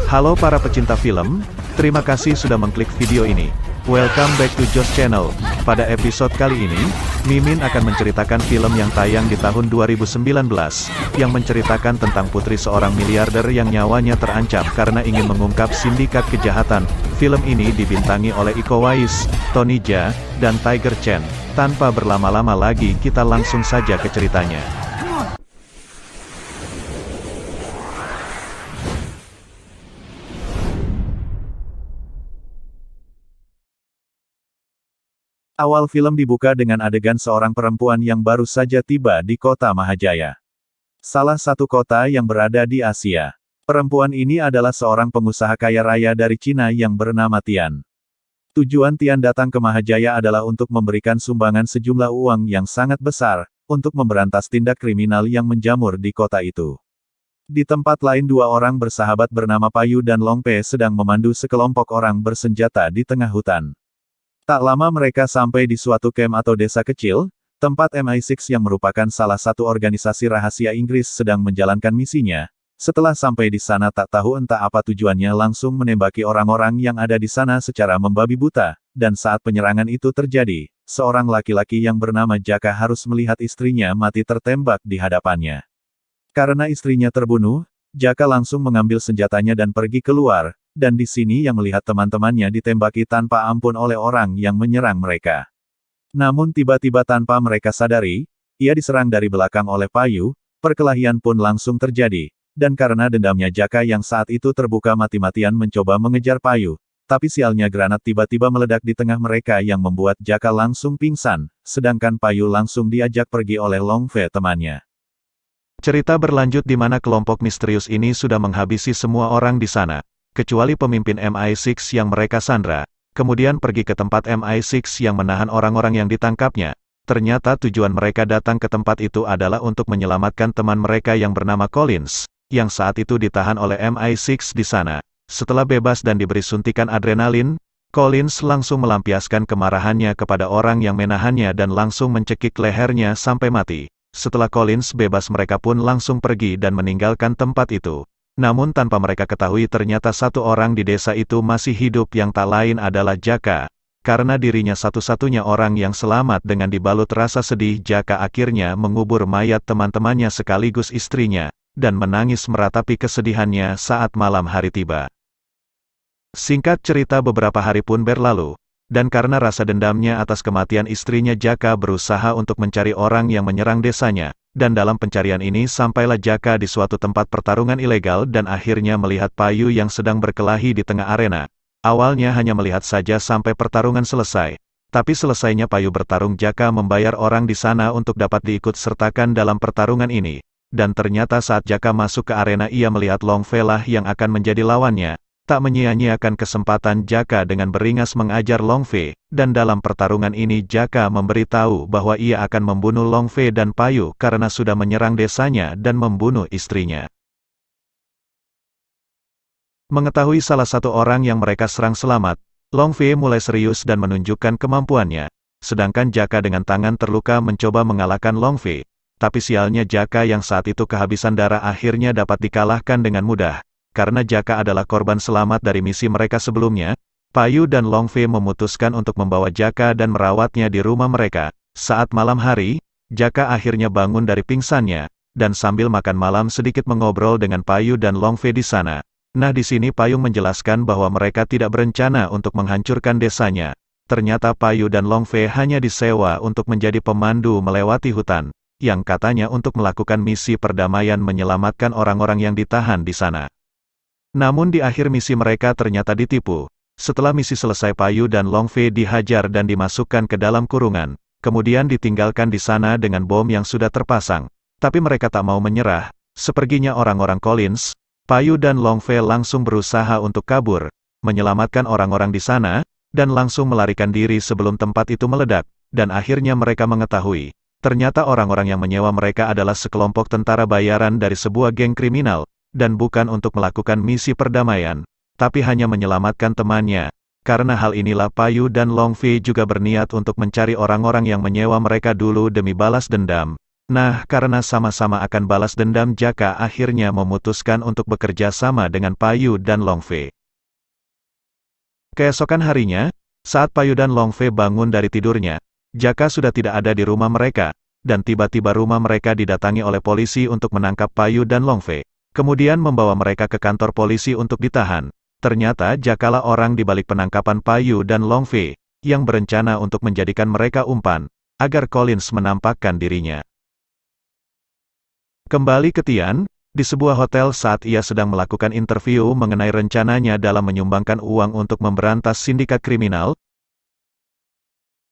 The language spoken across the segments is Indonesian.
Halo para pecinta film, terima kasih sudah mengklik video ini. Welcome back to Josh Channel. Pada episode kali ini, Mimin akan menceritakan film yang tayang di tahun 2019, yang menceritakan tentang putri seorang miliarder yang nyawanya terancam karena ingin mengungkap sindikat kejahatan. Film ini dibintangi oleh Iko Uwais, Tony Jaa, dan Tiger Chen. Tanpa berlama-lama lagi kita langsung saja ke ceritanya. Awal film dibuka dengan adegan seorang perempuan yang baru saja tiba di kota Mahajaya. Salah satu kota yang berada di Asia. Perempuan ini adalah seorang pengusaha kaya raya dari Cina yang bernama Tian. Tujuan Tian datang ke Mahajaya adalah untuk memberikan sumbangan sejumlah uang yang sangat besar, untuk memberantas tindak kriminal yang menjamur di kota itu. Di tempat lain dua orang bersahabat bernama Payu dan Long Fei sedang memandu sekelompok orang bersenjata di tengah hutan. Tak lama mereka sampai di suatu camp atau desa kecil, tempat MI6 yang merupakan salah satu organisasi rahasia Inggris sedang menjalankan misinya. Setelah sampai di sana tak tahu entah apa tujuannya langsung menembaki orang-orang yang ada di sana secara membabi buta, dan saat penyerangan itu terjadi, seorang laki-laki yang bernama Jaka harus melihat istrinya mati tertembak di hadapannya. Karena istrinya terbunuh, Jaka langsung mengambil senjatanya dan pergi keluar, dan di sini yang melihat teman-temannya ditembaki tanpa ampun oleh orang yang menyerang mereka. Namun tiba-tiba tanpa mereka sadari, ia diserang dari belakang oleh Payu, perkelahian pun langsung terjadi, dan karena dendamnya Jaka yang saat itu terbuka mati-matian mencoba mengejar Payu, tapi sialnya granat tiba-tiba meledak di tengah mereka yang membuat Jaka langsung pingsan, sedangkan Payu langsung diajak pergi oleh Long Fei temannya. Cerita berlanjut di mana kelompok misterius ini sudah menghabisi semua orang di sana, kecuali pemimpin MI6 yang mereka sandra, kemudian pergi ke tempat MI6 yang menahan orang-orang yang ditangkapnya. Ternyata tujuan mereka datang ke tempat itu adalah untuk menyelamatkan teman mereka yang bernama Collins, yang saat itu ditahan oleh MI6 di sana. Setelah bebas dan diberi suntikan adrenalin, Collins langsung melampiaskan kemarahannya kepada orang yang menahannya dan langsung mencekik lehernya sampai mati. Setelah Collins bebas mereka pun langsung pergi dan meninggalkan tempat itu. Namun tanpa mereka ketahui ternyata satu orang di desa itu masih hidup yang tak lain adalah Jaka. Karena dirinya satu-satunya orang yang selamat dengan dibalut rasa sedih Jaka akhirnya mengubur mayat teman-temannya sekaligus istrinya, dan menangis meratapi kesedihannya saat malam hari tiba. Singkat cerita beberapa hari pun berlalu. Dan karena rasa dendamnya atas kematian istrinya Jaka berusaha untuk mencari orang yang menyerang desanya, dan dalam pencarian ini sampailah Jaka di suatu tempat pertarungan ilegal dan akhirnya melihat Payu yang sedang berkelahi di tengah arena. Awalnya hanya melihat saja sampai pertarungan selesai, tapi selesainya Payu bertarung Jaka membayar orang di sana untuk dapat diikut sertakan dalam pertarungan ini, dan ternyata saat Jaka masuk ke arena ia melihat Long Fei lah yang akan menjadi lawannya. Tak menyia-nyiakan kesempatan Jaka dengan beringas mengajar Long Fei, dan dalam pertarungan ini Jaka memberitahu bahwa ia akan membunuh Long Fei dan Payu karena sudah menyerang desanya dan membunuh istrinya. Mengetahui salah satu orang yang mereka serang selamat, Long Fei mulai serius dan menunjukkan kemampuannya, sedangkan Jaka dengan tangan terluka mencoba mengalahkan Long Fei, tapi sialnya Jaka yang saat itu kehabisan darah akhirnya dapat dikalahkan dengan mudah. Karena Jaka adalah korban selamat dari misi mereka sebelumnya, Payu dan Long Fei memutuskan untuk membawa Jaka dan merawatnya di rumah mereka. Saat malam hari, Jaka akhirnya bangun dari pingsannya, dan sambil makan malam sedikit mengobrol dengan Payu dan Long Fei di sana. Nah di sini Payu menjelaskan bahwa mereka tidak berencana untuk menghancurkan desanya. Ternyata Payu dan Long Fei hanya disewa untuk menjadi pemandu melewati hutan, yang katanya untuk melakukan misi perdamaian menyelamatkan orang-orang yang ditahan di sana. Namun di akhir misi mereka ternyata ditipu. Setelah misi selesai Payu dan Long Fei dihajar dan dimasukkan ke dalam kurungan, kemudian ditinggalkan di sana dengan bom yang sudah terpasang. Tapi mereka tak mau menyerah. Seperginya orang-orang Collins, Payu dan Long Fei langsung berusaha untuk kabur, menyelamatkan orang-orang di sana, dan langsung melarikan diri sebelum tempat itu meledak, dan akhirnya mereka mengetahui. Ternyata orang-orang yang menyewa mereka adalah sekelompok tentara bayaran dari sebuah geng kriminal, dan bukan untuk melakukan misi perdamaian, tapi hanya menyelamatkan temannya. Karena hal inilah Payu dan Long Fei juga berniat untuk mencari orang-orang yang menyewa mereka dulu demi balas dendam, Nah, karena sama-sama akan balas dendam, Jaka akhirnya memutuskan untuk bekerja sama dengan Payu dan Longfei. Keesokan harinya, saat Payu dan Longfei bangun dari tidurnya, Jaka sudah tidak ada di rumah mereka, dan tiba-tiba rumah mereka didatangi oleh polisi untuk menangkap Payu dan Longfei, kemudian membawa mereka ke kantor polisi untuk ditahan. Ternyata Jakalah orang di balik penangkapan Payu dan Longfei, yang berencana untuk menjadikan mereka umpan, agar Collins menampakkan dirinya. Kembali ke Tian, di sebuah hotel saat ia sedang melakukan interview mengenai rencananya dalam menyumbangkan uang untuk memberantas sindikat kriminal.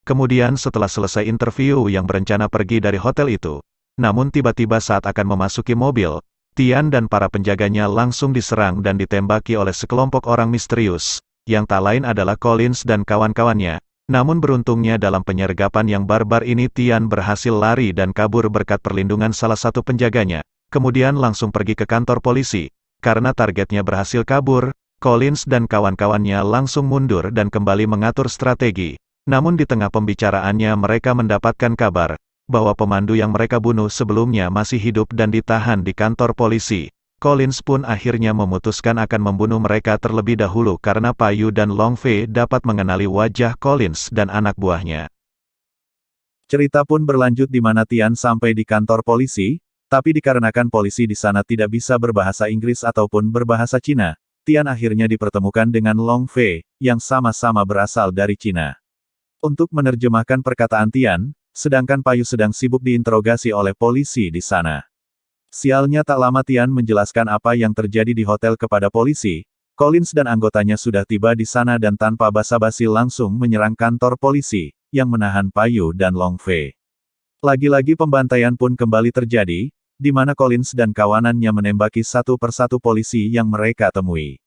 Kemudian setelah selesai interview yang berencana pergi dari hotel itu. Namun tiba-tiba saat akan memasuki mobil, Tian dan para penjaganya langsung diserang dan ditembaki oleh sekelompok orang misterius, yang tak lain adalah Collins dan kawan-kawannya. Namun beruntungnya dalam penyergapan yang barbar ini Tian berhasil lari dan kabur berkat perlindungan salah satu penjaganya, kemudian langsung pergi ke kantor polisi. Karena targetnya berhasil kabur, Collins dan kawan-kawannya langsung mundur dan kembali mengatur strategi. Namun di tengah pembicaraannya mereka mendapatkan kabar, bahwa pemandu yang mereka bunuh sebelumnya masih hidup dan ditahan di kantor polisi. Collins pun akhirnya memutuskan akan membunuh mereka terlebih dahulu karena Payu dan Longfei dapat mengenali wajah Collins dan anak buahnya. Cerita pun berlanjut di mana Tian sampai di kantor polisi, tapi dikarenakan polisi di sana tidak bisa berbahasa Inggris ataupun berbahasa Cina, Tian akhirnya dipertemukan dengan Longfei, yang sama-sama berasal dari Cina. Untuk menerjemahkan perkataan Tian, sedangkan Payu sedang sibuk diinterogasi oleh polisi di sana. Sialnya tak lama Tian menjelaskan apa yang terjadi di hotel kepada polisi. Collins dan anggotanya sudah tiba di sana dan tanpa basa-basi langsung menyerang kantor polisi, yang menahan Payu dan Longfei. Lagi-lagi pembantaian pun kembali terjadi, di mana Collins dan kawanannya menembaki satu persatu polisi yang mereka temui.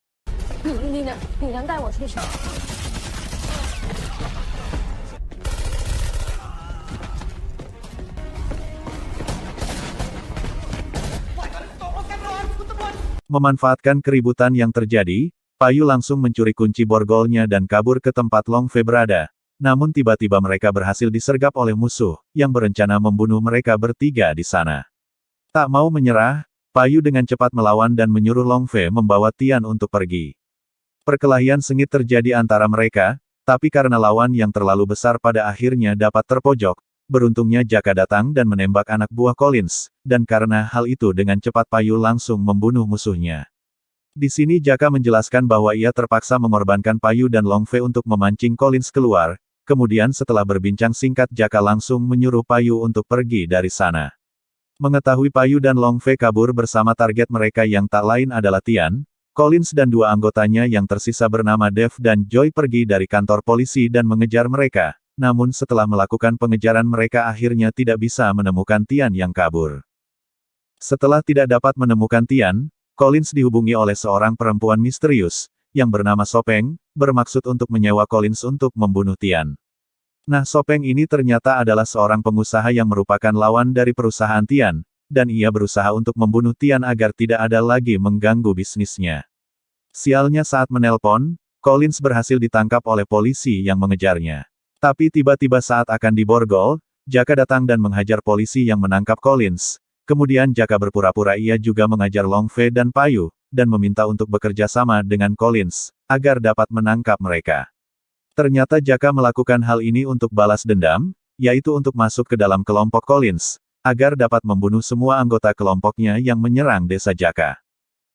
Memanfaatkan keributan yang terjadi, Payu langsung mencuri kunci borgolnya dan kabur ke tempat Longfei berada. Namun tiba-tiba mereka berhasil disergap oleh musuh, yang berencana membunuh mereka bertiga di sana. Tak mau menyerah, Payu dengan cepat melawan dan menyuruh Longfei membawa Tian untuk pergi. Perkelahian sengit terjadi antara mereka, tapi karena lawan yang terlalu besar pada akhirnya dapat terpojok. Beruntungnya Jaka datang dan menembak anak buah Collins, dan karena hal itu dengan cepat Payu langsung membunuh musuhnya. Di sini Jaka menjelaskan bahwa ia terpaksa mengorbankan Payu dan Longfei untuk memancing Collins keluar, kemudian setelah berbincang singkat Jaka langsung menyuruh Payu untuk pergi dari sana. Mengetahui Payu dan Longfei kabur bersama target mereka yang tak lain adalah Tian, Collins dan dua anggotanya yang tersisa bernama Dev dan Joy pergi dari kantor polisi dan mengejar mereka. Namun setelah melakukan pengejaran mereka akhirnya tidak bisa menemukan Tian yang kabur. Setelah tidak dapat menemukan Tian, Collins dihubungi oleh seorang perempuan misterius, yang bernama Sopeng, bermaksud untuk menyewa Collins untuk membunuh Tian. Nah Sopeng ini ternyata adalah seorang pengusaha yang merupakan lawan dari perusahaan Tian, dan ia berusaha untuk membunuh Tian agar tidak ada lagi mengganggu bisnisnya. Sialnya saat menelpon, Collins berhasil ditangkap oleh polisi yang mengejarnya. Tapi tiba-tiba saat akan diborgol, Jaka datang dan menghajar polisi yang menangkap Collins. Kemudian Jaka berpura-pura ia juga mengajar Longfei dan Payu, dan meminta untuk bekerja sama dengan Collins, agar dapat menangkap mereka. Ternyata Jaka melakukan hal ini untuk balas dendam, yaitu untuk masuk ke dalam kelompok Collins, agar dapat membunuh semua anggota kelompoknya yang menyerang desa Jaka.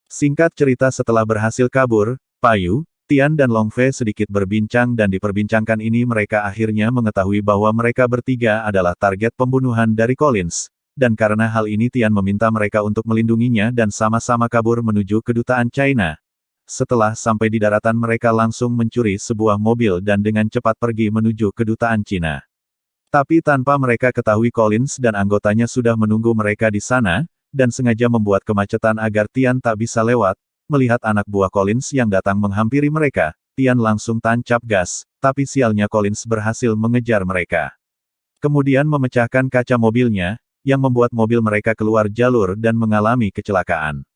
Singkat cerita setelah berhasil kabur, Payu, Tian dan Longfei sedikit berbincang dan diperbincangkan ini mereka akhirnya mengetahui bahwa mereka bertiga adalah target pembunuhan dari Collins, dan karena hal ini Tian meminta mereka untuk melindunginya dan sama-sama kabur menuju kedutaan China. Setelah sampai di daratan mereka langsung mencuri sebuah mobil dan dengan cepat pergi menuju kedutaan Cina. Tapi tanpa mereka ketahui Collins dan anggotanya sudah menunggu mereka di sana, dan sengaja membuat kemacetan agar Tian tak bisa lewat. Melihat anak buah Collins yang datang menghampiri mereka, Tian langsung tancap gas, tapi sialnya Collins berhasil mengejar mereka. Kemudian memecahkan kaca mobilnya, yang membuat mobil mereka keluar jalur dan mengalami kecelakaan.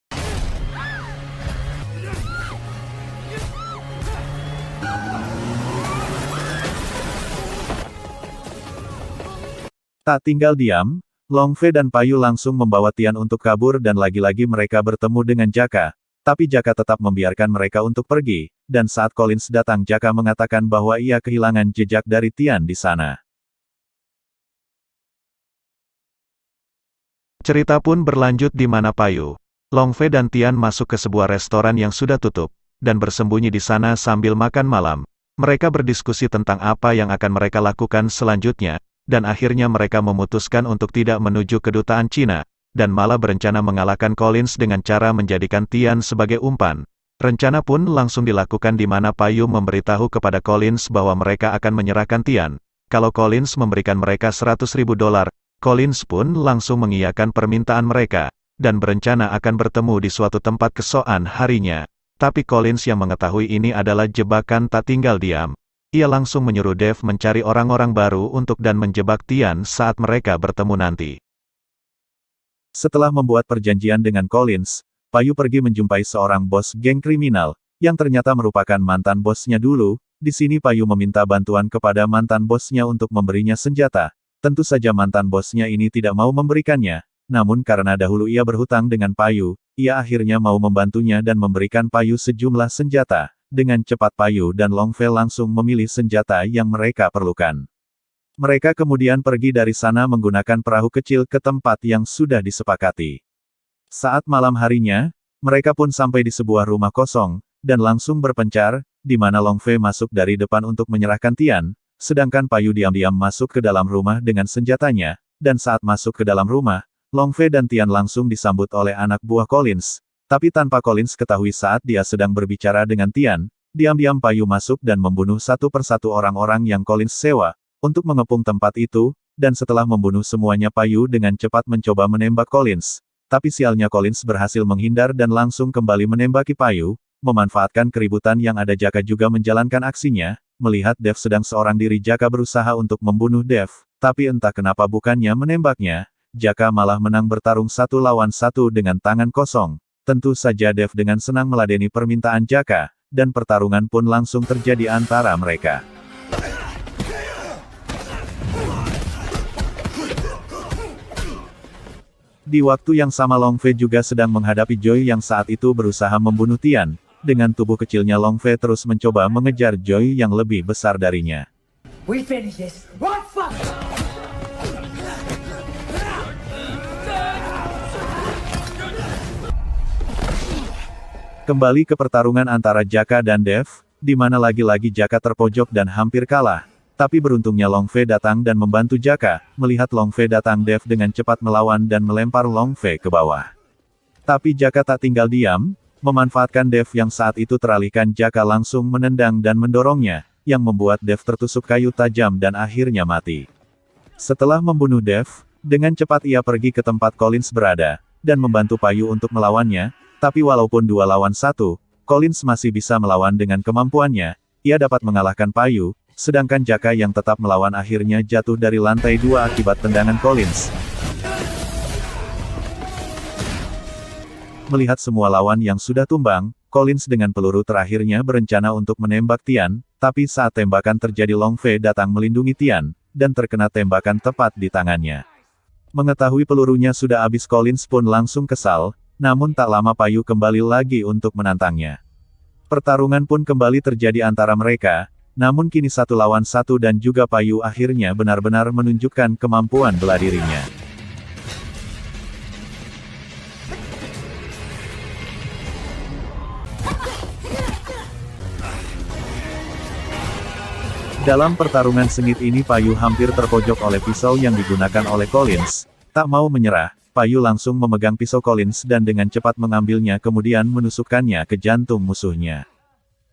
Tak tinggal diam, Long Fei dan Payu langsung membawa Tian untuk kabur dan lagi-lagi mereka bertemu dengan Jaka. Tapi Jaka tetap membiarkan mereka untuk pergi, dan saat Collins datang Jaka mengatakan bahwa ia kehilangan jejak dari Tian di sana. Cerita pun berlanjut di mana Payu, Long Fei dan Tian masuk ke sebuah restoran yang sudah tutup, dan bersembunyi di sana sambil makan malam. Mereka berdiskusi tentang apa yang akan mereka lakukan selanjutnya, dan akhirnya mereka memutuskan untuk tidak menuju kedutaan Cina, dan malah berencana mengalahkan Collins dengan cara menjadikan Tian sebagai umpan. Rencana pun langsung dilakukan di mana Payu memberitahu kepada Collins bahwa mereka akan menyerahkan Tian. Kalau Collins memberikan mereka $100.000, Collins pun langsung mengiyakan permintaan mereka, dan berencana akan bertemu di suatu tempat keesokan harinya. Tapi Collins yang mengetahui ini adalah jebakan tak tinggal diam. Ia langsung menyuruh Dev mencari orang-orang baru untuk dan menjebak Tian saat mereka bertemu nanti. Setelah membuat perjanjian dengan Collins, Payu pergi menjumpai seorang bos geng kriminal, yang ternyata merupakan mantan bosnya dulu. Di sini Payu meminta bantuan kepada mantan bosnya untuk memberinya senjata. Tentu saja mantan bosnya ini tidak mau memberikannya, namun karena dahulu ia berhutang dengan Payu, ia akhirnya mau membantunya dan memberikan Payu sejumlah senjata. Dengan cepat Payu dan Long Fei langsung memilih senjata yang mereka perlukan. Mereka kemudian pergi dari sana menggunakan perahu kecil ke tempat yang sudah disepakati. Saat malam harinya, mereka pun sampai di sebuah rumah kosong, dan langsung berpencar, di mana Long Fei masuk dari depan untuk menyerahkan Tian, sedangkan Payu diam-diam masuk ke dalam rumah dengan senjatanya, dan saat masuk ke dalam rumah, Long Fei dan Tian langsung disambut oleh anak buah Collins. Tapi tanpa Collins ketahui saat dia sedang berbicara dengan Tian, diam-diam Payu masuk dan membunuh satu persatu orang-orang yang Collins sewa, untuk mengepung tempat itu, dan setelah membunuh semuanya Payu dengan cepat mencoba menembak Collins. Tapi sialnya Collins berhasil menghindar dan langsung kembali menembaki Payu, memanfaatkan keributan yang ada Jaka juga menjalankan aksinya, melihat Dev sedang seorang diri Jaka berusaha untuk membunuh Dev, tapi entah kenapa bukannya menembaknya, Jaka malah menang bertarung 1 lawan 1 dengan tangan kosong. Tentu saja Dev dengan senang meladeni permintaan Jaka, dan pertarungan pun langsung terjadi antara mereka. Di waktu yang sama Long Fei juga sedang menghadapi Joy yang saat itu berusaha membunuh Tian. Dengan tubuh kecilnya Long Fei terus mencoba mengejar Joy yang lebih besar darinya. We finish this. What fuck? Kembali ke pertarungan antara Jaka dan Dev, di mana lagi-lagi Jaka terpojok dan hampir kalah. Tapi beruntungnya Long Fei datang dan membantu Jaka. Melihat Long Fei datang Dev dengan cepat melawan dan melempar Long Fei ke bawah. Tapi Jaka tak tinggal diam, memanfaatkan Dev yang saat itu teralihkan Jaka langsung menendang dan mendorongnya, yang membuat Dev tertusuk kayu tajam dan akhirnya mati. Setelah membunuh Dev, dengan cepat ia pergi ke tempat Collins berada, dan membantu Payu untuk melawannya. Tapi walaupun 2 lawan 1, Collins masih bisa melawan dengan kemampuannya, ia dapat mengalahkan Payu, sedangkan Jaka yang tetap melawan akhirnya jatuh dari lantai 2 akibat tendangan Collins. Melihat semua lawan yang sudah tumbang, Collins dengan peluru terakhirnya berencana untuk menembak Tian, tapi saat tembakan terjadi Long Fei datang melindungi Tian, dan terkena tembakan tepat di tangannya. Mengetahui pelurunya sudah habis Collins pun langsung kesal, namun tak lama Payu kembali lagi untuk menantangnya. Pertarungan pun kembali terjadi antara mereka, namun kini 1 lawan 1 dan juga Payu akhirnya benar-benar menunjukkan kemampuan bela dirinya. Dalam pertarungan sengit ini Payu hampir terpojok oleh pisau yang digunakan oleh Collins. Tak mau menyerah, Payu langsung memegang pisau Collins dan dengan cepat mengambilnya kemudian menusukkannya ke jantung musuhnya.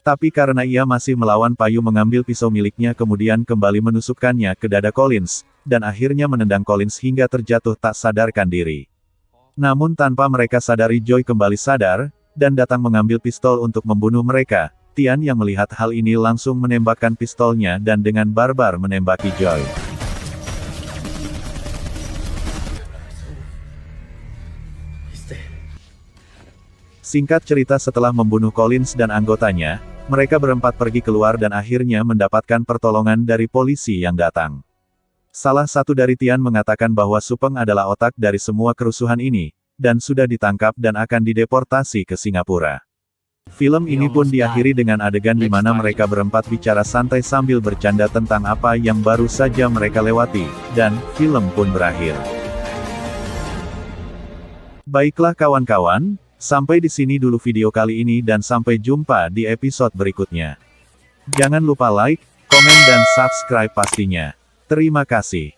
Tapi karena ia masih melawan Payu mengambil pisau miliknya kemudian kembali menusukkannya ke dada Collins, dan akhirnya menendang Collins hingga terjatuh tak sadarkan diri. Namun tanpa mereka sadari Joy kembali sadar, dan datang mengambil pistol untuk membunuh mereka. Tian yang melihat hal ini langsung menembakkan pistolnya dan dengan barbar menembaki Joy. Singkat cerita setelah membunuh Collins dan anggotanya, mereka berempat pergi keluar dan akhirnya mendapatkan pertolongan dari polisi yang datang. Salah satu dari Tian mengatakan bahwa Supeng adalah otak dari semua kerusuhan ini, dan sudah ditangkap dan akan dideportasi ke Singapura. Film ini pun diakhiri dengan adegan di mana mereka berempat bicara santai sambil bercanda tentang apa yang baru saja mereka lewati, dan film pun berakhir. Baiklah kawan-kawan, sampai di sini dulu video kali ini dan sampai jumpa di episode berikutnya. Jangan lupa like, komen dan subscribe pastinya. Terima kasih.